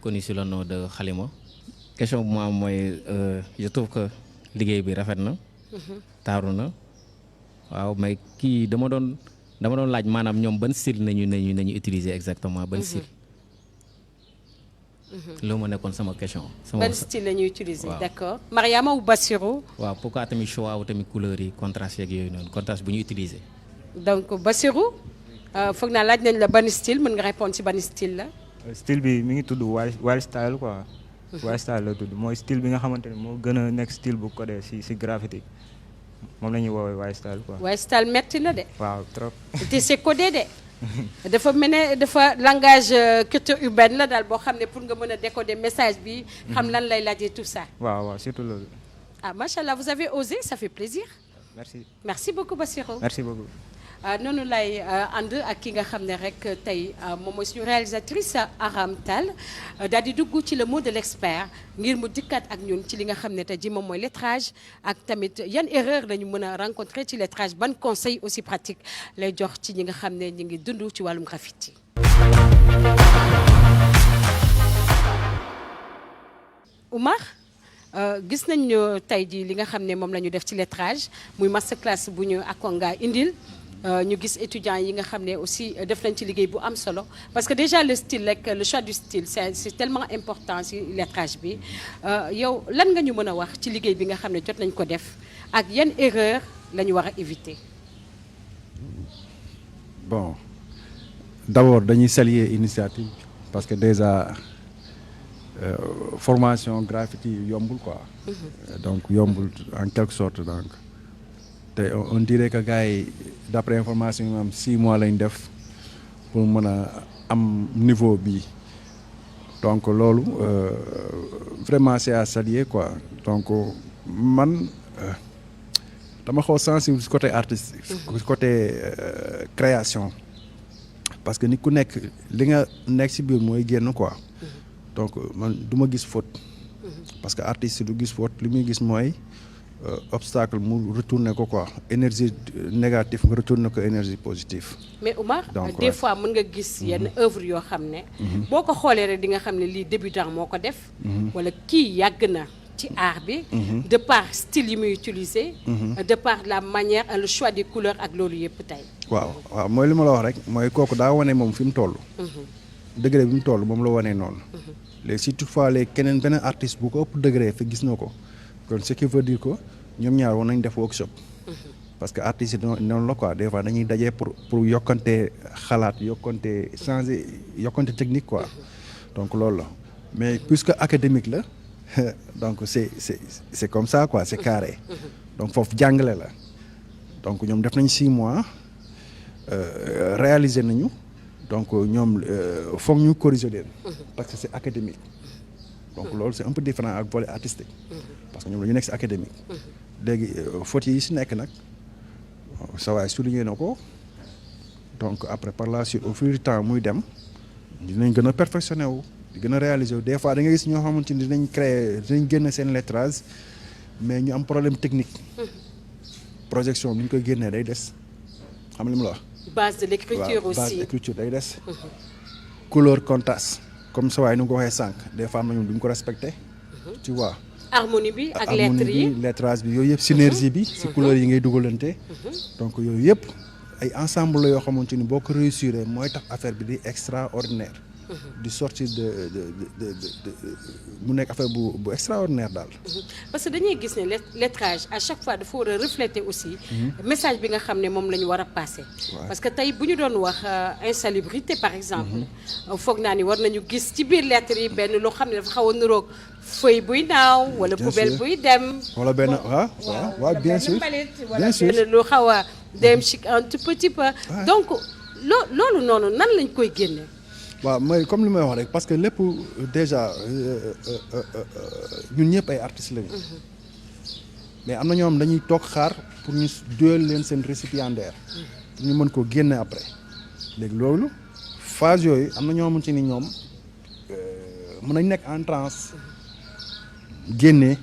connu sous le nom de Xalima. question bu ma am mooy je trouve que liggéey bi rafet na. taaru na waaw mais kii dama doon laaj maanaam ñoom ban style nañu utiliser exactement ban style. loolu ma nekkoon sama question. ban style la ñuy utiliser. waaw d'accord Mariama ou Bassirou. waaw pourquoi tamit choix wu tamit couleur yi contraste yeeg yooyu noonu contraste bu ñu utiliser. donc Bassirou foog naa laaj nañ la ban style mën nga répondre ci ban style la. style bi mi ngi tudd wild style quoi. wild style la tudd mooy style bi nga xamante ne moo gën a nekk style bu codé si graffiti. moom la ñuy woowee wild style quoi. wild style metti na de. waaw trop. te c'est codé de. dafa mel ne dafa langage culture urbaine la daal boo xam ne pour nga mën a décoder message bi. xam lan lay laajee tout ça. waaw surtout loolu. ah macha allah vous avez osé ça fait plaisir. merci beaucoup Bassirou. merci beaucoup. noonu lay ànd ak ki nga xam ne rek tey moom mooy suñu réalisatrice Aram Tall daal di dugg ci le mot de l'expert ngir mu dikkaat ak ñun ci li nga xam ne tey ji moom mooy lettrage ak tamit yan erreur la ñu mën a rencontrer ci lettrage ban conseil aussi pratique lay jox ci ñi nga xam ne ñu ngi dund ci wàllum graffiti. Oumar gis nañu tey ji li nga xam ne moom la ñu def ci lettrage muy masterclass bu ñu Akonga indil. ñu gis étudiants yi nga xam ne aussi def nañ ci liggéey bu am solo parce que déjà le style rek le choix du style c'est tellement important ci lettrage bi yow lan nga ñu mën a wax ci liggéey bi nga xam ne jot nañ ko def ak yan erreur la ñu war a éviter. bon d'abord dañuy saluer initiative parce que déjà formation graffiti yombul quoi. donc yombul en quelque sorte donc. te on dirait que gars yi d'après information yi am 6 mois lañ def pour mën a am niveau bi donc loolu vraiment c'est à saluer quoi donc man dama xaw sensible ci côté artiste ci côté création parce que nit ku nekk li nga nekk ci biir mooy génn quoi donc man du ma gis faute parce que artiste du gis faute li muy gis mooy obstacle mu retourner ko quoi énergie négative nga retourner ko énergie positive. mais Oumar des fois mën nga gis yenn œuvre yoo xam ne. boo ko xoolee rek di nga xam ne lii débutant moo ko def. wala kii yàgg na ci art bi. de par style yi muy utiliser. de par la manière et le choix des couleurs ak loolu yëpp tey. waaw mooy li ma la wax rek mooy kooku daa wane moom fi mu toll. degré bi mu toll moom la wane noonu. léegi si toutefois léegi keneen beneen artiste bu ko ëpp degré fi gis na ko. kon ce qui veut dire que ñoom ñaar war nañ def workshop. parce que artistes yi noonu la quoi des fois dañuy daje pour yokkante xalaat yokkante changer yokkante technique quoi. donc loolu la mais puisque académique la donc c'est comme ça quoi c'est carré. donc foofu jàngale la donc ñoom def nañ 6 mois réaliser nañu donc ñoom foog ñu corriger leen. parce que c'est académique. donc loolu c'est un peu différent ak volet artistique. parce que ñoom dañu nekk ci académique. léegi fautes yi ci nekk nag sa waay souligné na ko donc après par la suite au fil du temps muy dem dinañ gën a perfectionné wu di gën a réaliser wu des fois da nga gis ñoo xamante ni dinañ génn seen lettrage mais ñu am problème technique. projection bi ñu koy génnee day des xam li mu la wax. base de l'écriture aussi base d'écriture day des. couleur contraste comme sa waay nu nga ko waxee sànq des fois am na ñoom duñ ko respecté. tu vois. harmonie bi ak lettres yi lettrage bi yooyu yëpp synergie bi ci couleurs yi ngay dugalante. donc yooyu yëpp ay ensemble la yoo xamante ni boo ko réussir mooy tax affaire bi di extraordinaire. di sortir de mu nekk affaire bu extraordinaire daal. parce que dañuy gis ne lettrage à chaque fois dafa war a refléter aussi. message bi nga xam ne moom la ñu war a passer. parce que tey bu ñu doon wax insalubrité par exemple. foog naa ni war nañu gis ci biir lettre yi benn loo xam ne dafa xaw a niroog feuille buy naaw. wala poubelle buy dem. wala benn waaw bien sûr bien sûr wala benn lu xaw a dem chic un tout petit peu. donc loolu noonu nan lañ koy génne. waaw mooy comme li may wax rek parce que lépp déjà ñun ñëpp ay artistes lañu. mais am na ñoom dañuy toog xaar pour ñu duyal leen seen récipiendaire. pour ñu mën koo génne après. léegi loolu phase yooyu am na ñoo xamante ni ñoom mën nañ nekk en transe génne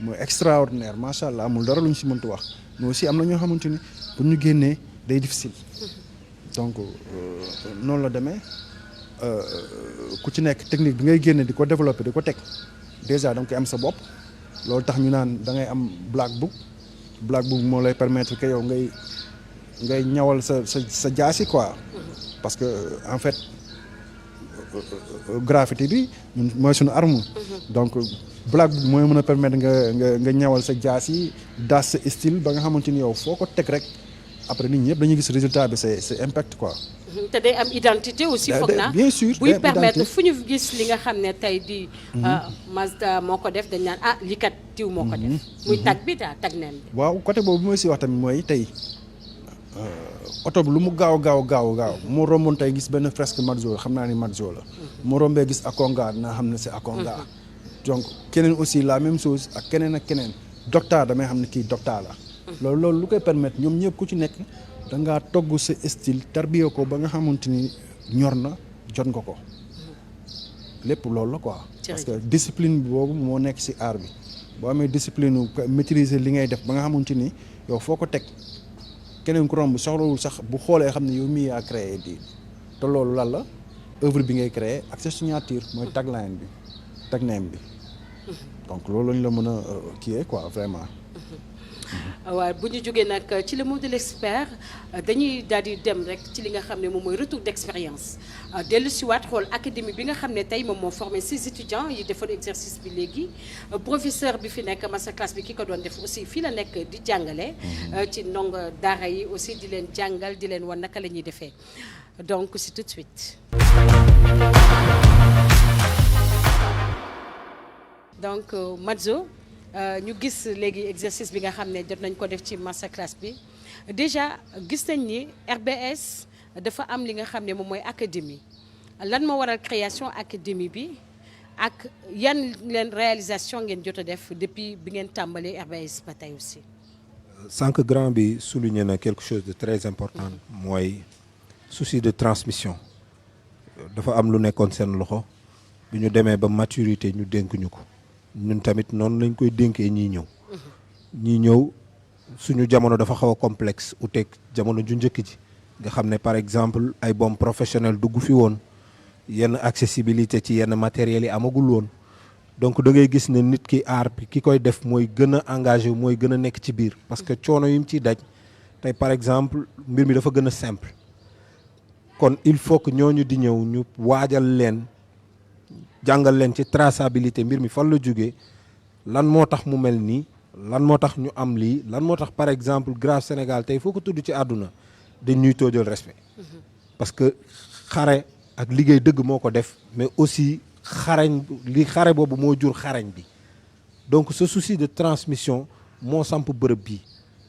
mooy extraordinaire macha allah amul dara lu ñu si mëntu wax mais aussi am na ñoo xamante ni pour ñu génnee day difficile. donc noonu la demee. ku ci nekk technique bi ngay génne di ko développer di ko teg déjà da nga koy am sa bopp loolu tax ñu naan da ngay am black book moo lay permettre que yow ngay ñawal sa jaasi quoi parce que en fait graffiti bi ñun mooy suñu arme donc black book mooy mën a permettre nga ñawal sa jaasi daas sa style ba nga xamante ni yow foo ko teg rek après nit ñi yëpp dañuy gis résultat bi c'est impact quoi. te day am identité aussi foog naa bien sûr buy permettre fu ñu gis li nga xam ne tey di Mazda moo ko def dañ naan li kat tiw moo ko def muy tag bi tag neen bi waaw côté boobu bi mooy si wax tamit mooy tey oto bi lu mu gaaw moo romboon tey gis benn fresque Madzo xam naa ni Madzo la moo rombee gis Akonga naa xam ne c'est Akonga donc keneen aussi la même chose ak keneen docteur damay xam ne kii docteur la loolu lu koy permettre ñoom ñëpp ku ci nekk da ngaa togg sa style tarbiya ko ba nga xamante ni ñor na jot nga ko lépp loolu la quoi. parce que discipline boobu moo nekk ci art bi boo amee discipline maîtriser li ngay def ba nga xamante ni yow foo ko teg keneen ku romb soxlawul sax bu xoolee xam ne yow mii yaa créé di te loolu lan la œuvre bi ngay créé ak sa signature mooy tagline bi tagneem bi donc loolu lañ la mën a kiiyee quoi vraiment. waaw bu ñu jógee nag ci le mot de l'expert dañuy daal di dem rek ci li nga xam ne moom mooy retour d'expérience dellu si waat xool académie bi nga xam ne tey moom moo formé 6 étudiants yi defoon exercice bi léegi professeur bi fi nekk masterclass bi ki ko doon def aussi fii la nekk di jàngale ci ndongo daara yi aussi di leen jàngal di leen wan naka la ñuy defee donc c'est tout de suite donc Madzo ñu gis léegi exercice bi nga xam ne jot nañ ko def ci masterclass bi déjà gis nañ ni RBS dafa am li nga xam ne moom mooy académie lan moo waral création académie bi ak yan leen réalisation ngeen jot a def depuis bi ngeen tàmbalee RBS ba tey aussi. sànq grand bi souligné na quelque chose de très important mooy souci de transmission dafa am lu nekkoon seen loxo bi ñu demee ba maturité ñu dénk ñu ko. ñun tamit noonu lañ koy dénkee ñii ñëw suñu jamono dafa xaw a complexe uteeg jamono ju njëkk ji nga xam ne par exemple ay bom professionnel dugg fi woon yenn accessibilité ci yenn matériels yi amagul woon donc da ngay gis ne nit ki art bi ki koy def mooy gën a engagé mooy gën a nekk ci biir parce que coono yi mu ciy daj tey par exemple mbir mi dafa gën a simple kon il faut que ñooñu di ñëw ñu waajal leen jàngal leen ci traçabilité mbir mi fan la jógee lan moo tax mu mel nii lan moo tax ñu am lii lan moo tax par exemple Graph Sénégal tey foo ko tudd ci àdduna dañ ñuy toojal respect parce que xare ak liggéey dëgg moo ko def mais aussi xare boobu moo jur xarañ bi donc ce souci de transmission moo samp bërëb bi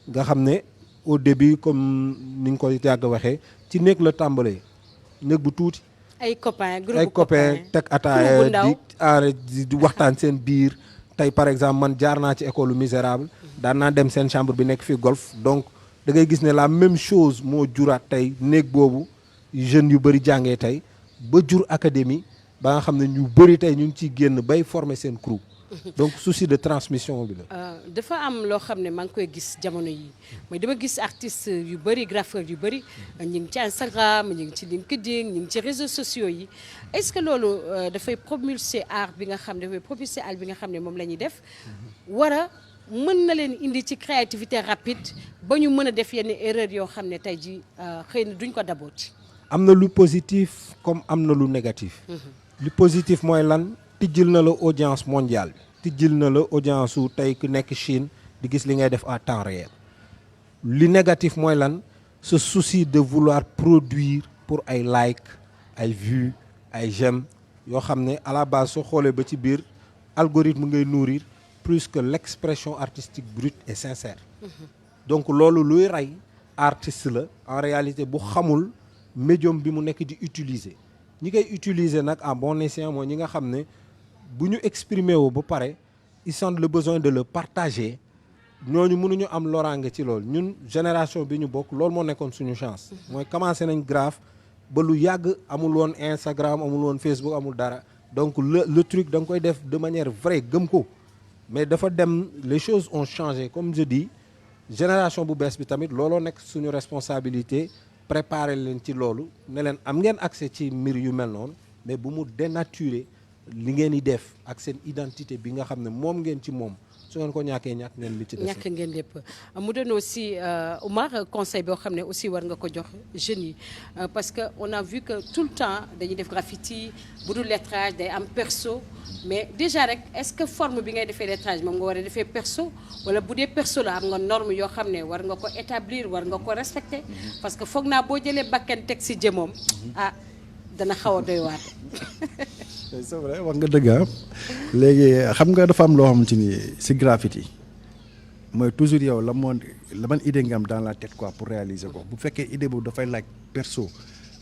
nga xam ne au début comme ni nga ko yàgg waxee ci néeg la tàmbalee néeg bu tuuti ay copains teg ataaya di waxtaan seen biir tey par exemple man jaar naa ci école Misérable daan naa dem seen chambre bi nekk fii golf donc da ngay gis ne la même chose moo juraat tey néeg boobu jeunes yu bëri jàngee tey ba jur académie ba nga xam ne ñu bëri tey ñu ngi ciy génn bay former seen crew donc souci de transmission bi la. dafa am loo xam ne maa ngi koy gis jamono yi mooy dama gis artistes yu bëri graffeurs yu bëri ñu ngi ci Instagram ñu ngi ci LinkedIn ñu ngi ci réseaux sociaux yi est-ce que loolu dafay propulser art bi nga xam ne dafay propulser art bi nga xam ne moom la ñuy def war a mën na leen indi ci créativité rapide ba ñu mën a def yenn erreur yoo xam ne tey ji xëy na duñ ko dabooti. am na lu positif comme am na lu négatif. lu positif mooy lan tijjil na la audience mondiale bi tijjil na la audience su tey ku nekk Chine di gis li ngay def à temps réel. li négatif mooy lan ce souci de vouloir produire pour ay like ay vues ay j'aime yoo xam ne à la base soo xoolee ba ci biir algorithme ngay nourrir plus que l'expression artistique brute et sincère. donc loolu luy rey artiste la en réalité bu xamul médium bi mu nekk di utiliser ñi koy utiliser nag en bon escient mooy ñi nga xam ne bu ñu exprimer wu ba pare ils sentent le besoin de le partager ñooñu mënuñu am loraange ci loolu ñun génération bi ñu bokk loolu moo nekkoon suñu chance. mooy commencé nañ graphe ba lu yàgg amul woon Instagram amul woon Facebook amul dara donc le truc da nga koy def de manière vraie gëm ko mais dafa dem les choses ont changé comme je dis génération bu bees bi tamit looloo nekk suñu responsabilité préparer leen ci loolu ne leen am ngeen accès ci mbir yu mel noonu mais bu mu dénaturer li ngeen di def ak seen identité bi nga xam ne moom ngeen ci moom su ngeen ko ñàkkee ñàkk ngeen li ci des. ñàkk ngeen lépp mu doon aussi Oumar conseil boo xam ne aussi war nga ko jox jeunes yi parce que on a vu que tout le temps dañuy def graffiti bu dul lettrage day am perso mais déjà rek est-ce que forme bi ngay defee lettrage moom nga war a defee perso wala bu dee perso la am nga norme yoo xam ne war nga ko établir war nga ko respecter parce que foog naa boo jëlee bakken teg si jëmoom dana xaw a doy waar. c'est vrai wax nga dëgg léegi xam nga dafa am loo xamante ni si graffiti mooy toujours yow la ban idée nga am dans la tête quoi pour réaliser ko bu fekkee idée boobu dafay laaj perso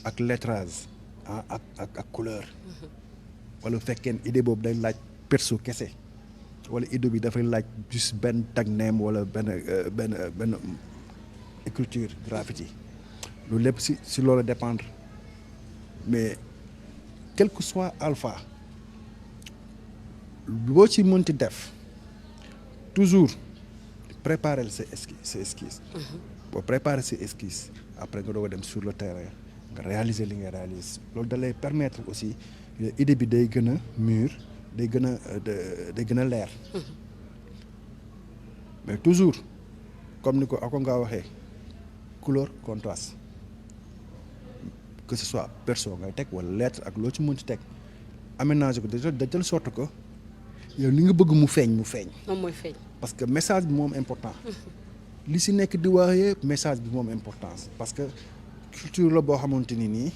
ak lettrage ak couleur wala bu fekkee idée boobu day laaj perso kese wala idée bi dafay laaj juste benn tag name wala benn écriture graffiti loolu lépp si loolu dépendre mais quel que soit alpha boo ci mënti def toujours préparer sa esquisse boo préparer sa esquisse après nga doog a dem sur le terrain nga réaliser li nga réaliser loolu da lay permettre aussi idée bi day gën a mûr day gën a leer mais toujours comme ni ko ako nga waxee couleur contraste que ce soit perso ngay teg wala lettre ak loo ci mënti teg aménager ko de telle sorte que yow li nga bëgg mu feeñ. moom mooy feeñ. parce que message bi moom important. li si nekk di wax yëpp message bi moom importance parce que culture la boo xamante ni nii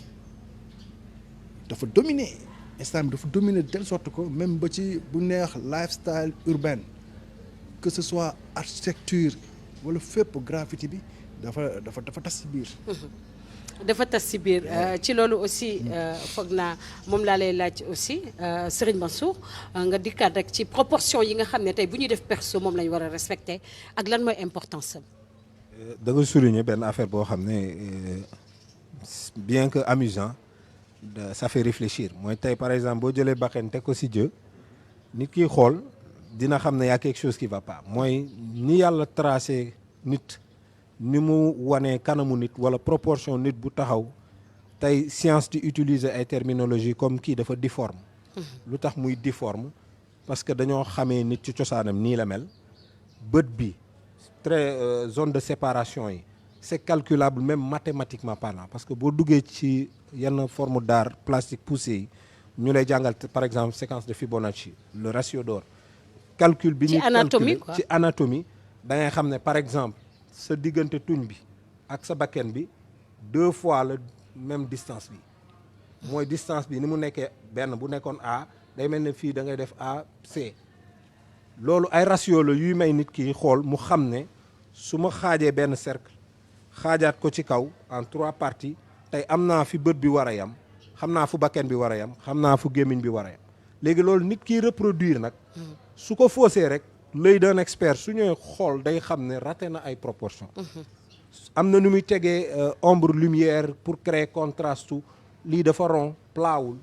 dafa dominer instant bi dafa dominer de telle sorte que même ba ci bu neex lifestyle urbain que ce soit architecture wala fépp graffiti bi dafa tas si biir. dafa tas si biir ci loolu aussi foog naa moom laa lay laaj aussi Serigne Mansour nga dikkaat rek ci proportion yi nga xam ne tey bu ñuy def perso moom la ñu war a respecter ak lan mooy importance am. da nga souligner benn affaire boo xam ne bien que amusant ça fait réfléchir mooy tey par exemple boo jëlee bakken teg ko si jë nit ki xool dina xam ne y a quelque chose qui va pas mooy ni yàlla tracé nit. ni mu wanee kanamu nit wala proportion nit bu taxaw tey science di utiliser ay terminologie comme kii dafa difforme lu tax muy difforme parce que dañoo xamee nit ci cosaanam nii la mel bët bi très zone de séparation yi c'est calculable même mathématiquement parlant parce que boo duggee ci yenn forme d'art plastique poussé yi ñu lay jàngal par exemple séquence de Fibonacci le ratio d'or calcul bi ñuy calculer ci anatomie da ngay xam ne par exemple sa diggante tuñ bi ak sa bakken bi 2 fois la même distance bi mooy distance bi ni mu nekkee benn bu nekkoon A day mel ne fii da ngay def A C loolu ay ratio la yuy may nit ki xool mu xam ne su ma xaajee benn cercle xaajaat ko ci kaw en 3 parties tey am naa fi bët bi war a yam xam naa fu bakken bi war a yam xam naa fu gémmiñ bi war a yam léegi loolu nit ki reproduire nag su ko faussé rek l'œil d'un expert su ñëwee xool day xam ne raté na ay proportions. am na nu muy tegee ombre lumière pour créer contraste lii dafa rond plaawul.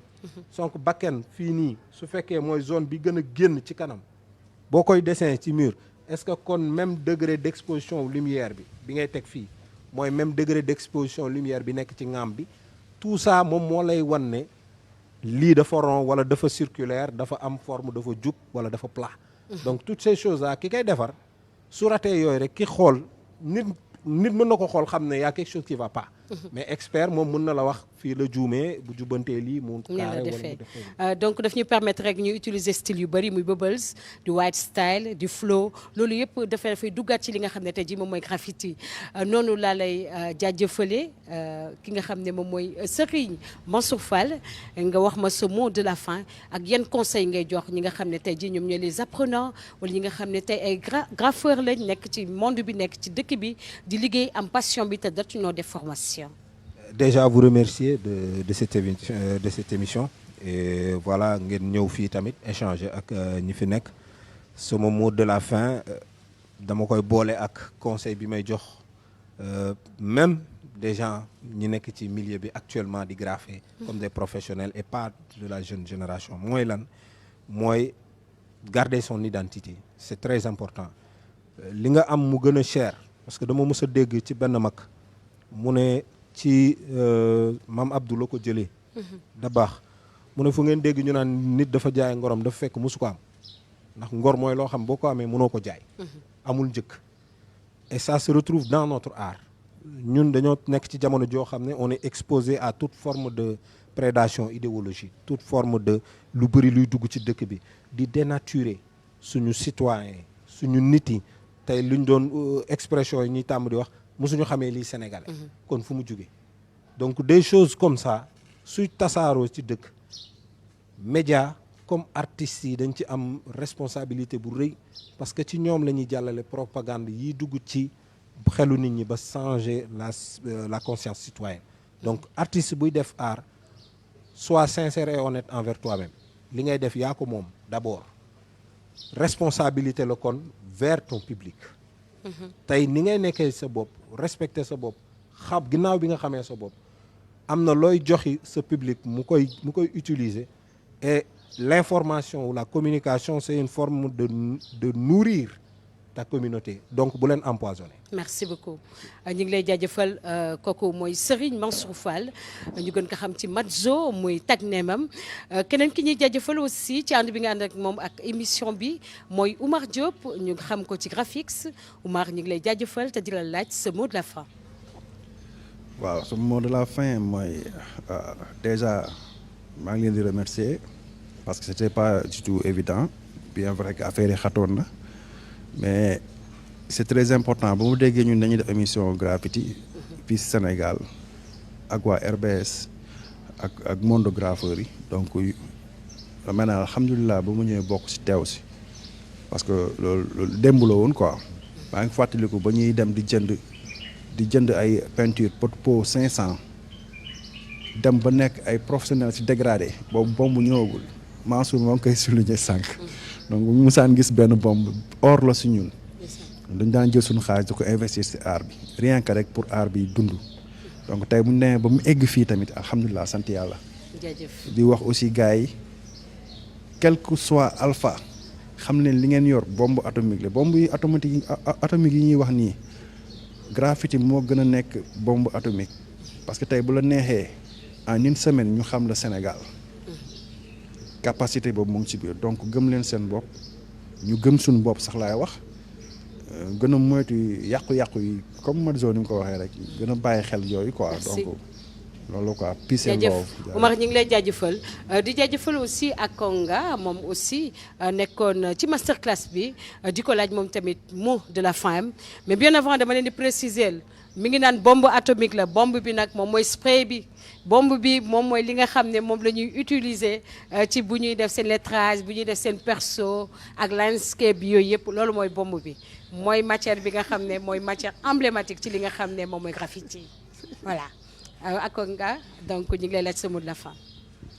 donc bakken fii nii su fekkee mooy zone bi gën a génn ci kanam boo koy dessin ci mur est-ce que kon même degré d'exposition lumière bi ngay teg fii mooy même degré d'exposition lumière bi nekk ci ŋaam bi tout ça moom moo lay wan ne lii dafa rond wala dafa circulaire dafa am forme dafa jub wala dafa plat. donc toutes ces choses là ki koy defar su ratee yooyu rek ki xool nit mën na ko xool xam ne y a quelque chose qui va pas. mais expert moom mën na la wax fii la juumee bu jubbantee lii mu carré wala mu defee donc daf ñu permettre rek ñu utiliser style yu bëri muy bubbles du white style du flow loolu yëpp dafay duggaat ci li nga xam ne tey jii moom mooy graffiti noonu laa lay jaajëfale ki nga xam ne moom mooy Serigne Mansour Fall nga wax ma ce mot de la fin ak yan conseil ngay jox ñi nga xam ne tey jii ñoom ñooy les apprenants wala ñi nga xam ne tey ay graffeur lañ nekk ci monde bi nekk ci dëkk bi di liggéey am passion bi te dootu ñoo def formation. Déjà vous remercier de cette émission et voilà ngeen ñëw fii tamit échanger ak ñi fi nekk sama mot de la fin dama koy boole ak conseil bi may jox même des gens ñi nekk ci milieu bi actuellement di graffer comme des professionnels et pas de la jeune génération mooy lan mooy garder son identité c'est très important li nga am mu gën a cher parce que dama mës a dégg ci benn mag mu ne ci maam Abdou la ko jëlee da baax mu ne fu ngeen dégg ñu naan nit dafa jaay ngorom dafa fekk musu ko am ndax ngor mooy loo xam boo ko amee mënoo ko jaay amul njëkk et ça se retrouve dans notre art ñun dañoo nekk ci jamono joo xam ne on est exposé à toute forme de prédation idéologique toute forme de lu bëri luy dugg ci dëkk bi di dénaturer suñu citoyen suñu nit yi tey luñ doon expression yi ñuy tàmm di wax musuñu xamee lii sénégalais kon fu mu jóge donc des choses comme ça suy tasaaroo ci dëkk média comme artistes yi dañ ci am responsabilité bu rëy parce que ci ñoom la ñuy jàllale propagande yiy dugg ci xelu nit ñi ba changer la conscience citoyenne donc artiste buy def art sois sincère et honnête envers toi-même li ngay def yaa ko moom d'abord responsabilité la kon vers ton public tey ni ngay nekkee sa bopp respecter sa bopp xam ginnaaw bi nga xamee sa bopp am na looy joxi sa public mu koy utiliser et l'information ou la communication c'est une forme de nourrir ta communauté donc bu leen empoisonner. merci beaucoup ñu ngi lay jaajëfal kooku mooy Serigne Mansour Fall ñu gën ko xam ci Madzo muy tagneemam keneen ki ñuy jaajëfal aussi ci ànd bi nga ànd ak moom ak émission bi mooy Oumar Diop ñu xam ko ci Grafix Oumar ñu ngi lay jaajëfal te di la laaj ce mot de la fin. waaw ce mot de la fin mooy déjà maa ngi leen di remercier parce que c'était pas du tout évident bien vrai que affaire yi xatoon na. mais c'est très important ba mu déggee ñun dañuy def émission graffiti fii Sénégal ak waa RBS ak monde graffeur yi donc maintenant alhamdulilah ba mu ñëwee bokk ci teew si parce que loolu démb la woon quoi maa ngi fàttaliku ba ñuy dem di jënd ay peinture pot 500 dem ba nekk ay professionnels ci dégradé boobu bomb ñëwagul Mansour moo ngi koy souligner sànq. donc bu ñu musaan gis benn bombe or la si ñun dañ daan jël suñu xaalis di ko investir si art bi rien que rek pour art bi dund donc tey bu ñu demee ba mu egg fii tamit alhamdulilah sant yàlla. jaajëf di wax aussi gars yi quel que soit alpha xam ne li ngeen yor bombe atomique la bombe yi atomique yi ñuy wax nii graffiti moo gën a nekk bombe atomique parce que tey bu la neexee en une semaine ñu xam le Sénégal. capacité boobu mu ngi ci biir donc gëm leen seen bopp ñu gëm suñu bopp sax laay wax gën a moytu yàqu-yàqu yi comme Madzo ni mu ko waxee rek gën a bàyyi xel yooyu quoi. donc loolu quoi peace and love. Oumar ñu ngi lay jaajëfal di jaajëfal aussi Akonga moom aussi nekkoon ci masterclass bi di ko laaj moom tamit mot de la fin mais bien avant dama leen di préciser mi ngi naan bombe atomique la bombe bi nag moom mooy spray bi. bombe bi moom mooy li nga xam ne moom la ñuy utiliser ci bu ñuy def seen lettrage bu ñuy def seen perso ak landscape yooyu yëpp loolu mooy bombe bi mooy matière bi nga xam ne mooy matière emblématique ci li nga xam ne moom mooy graffiti voilà Akonga donc ñu ngi lay laaj sa mot de la fin.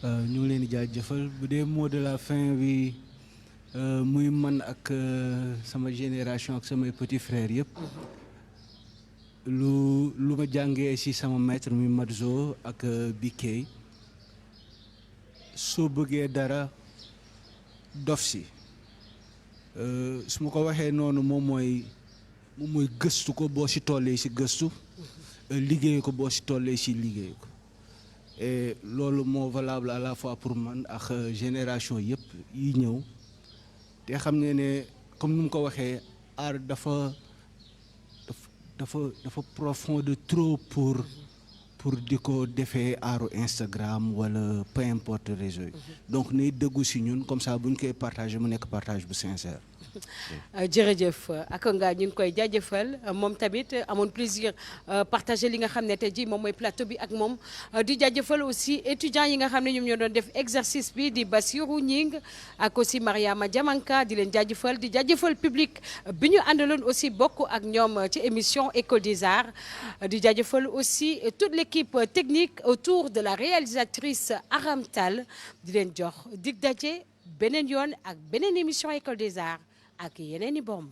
ñu ngi leen di jaajëfal bu dee mot de la fin bi muy man ak sama génération ak samay petits frères yëpp. lu ma jàngee ci sama maître muy Madzo ak BK soo bëggee dara dof si su ma ko waxee noonu moom mooy gëstu ko boo ci tollee ci gëstu liggéey ko boo ci tollee ci liggéey ko et loolu moo valable à la fois pour man ak génération yëpp yi ñëw te xam ne comme ni mu ko waxee art dafa profond de trop pour di ko defee aaru Instagram wala peu importe réseau yi donc nay dëggu si ñun comme ça bu ñu koy partagé mu nekk partage bu sincère. jërëjëf Akonga ñu ngi koy jaajëfal moom tamit amoon plaisir partager li nga xam ne tey jii moom mooy plateau bi ak moom di jaajëfal aussi étudiants yi nga xam ne ñoom ñoo doon def exercice bi di Bassirou Ñing ak aussi Mariama Diamanka di leen jaajëfal di jaajëfal public bi ñu àndaloon aussi bokk ak ñoom ci émission École des Arts di jaajëfal aussi toute l'équipe technique autour de la réalisatrice Aram Tall di leen jox dig daje beneen yoon ak beneen émission École des Arts ak yeneen i bomb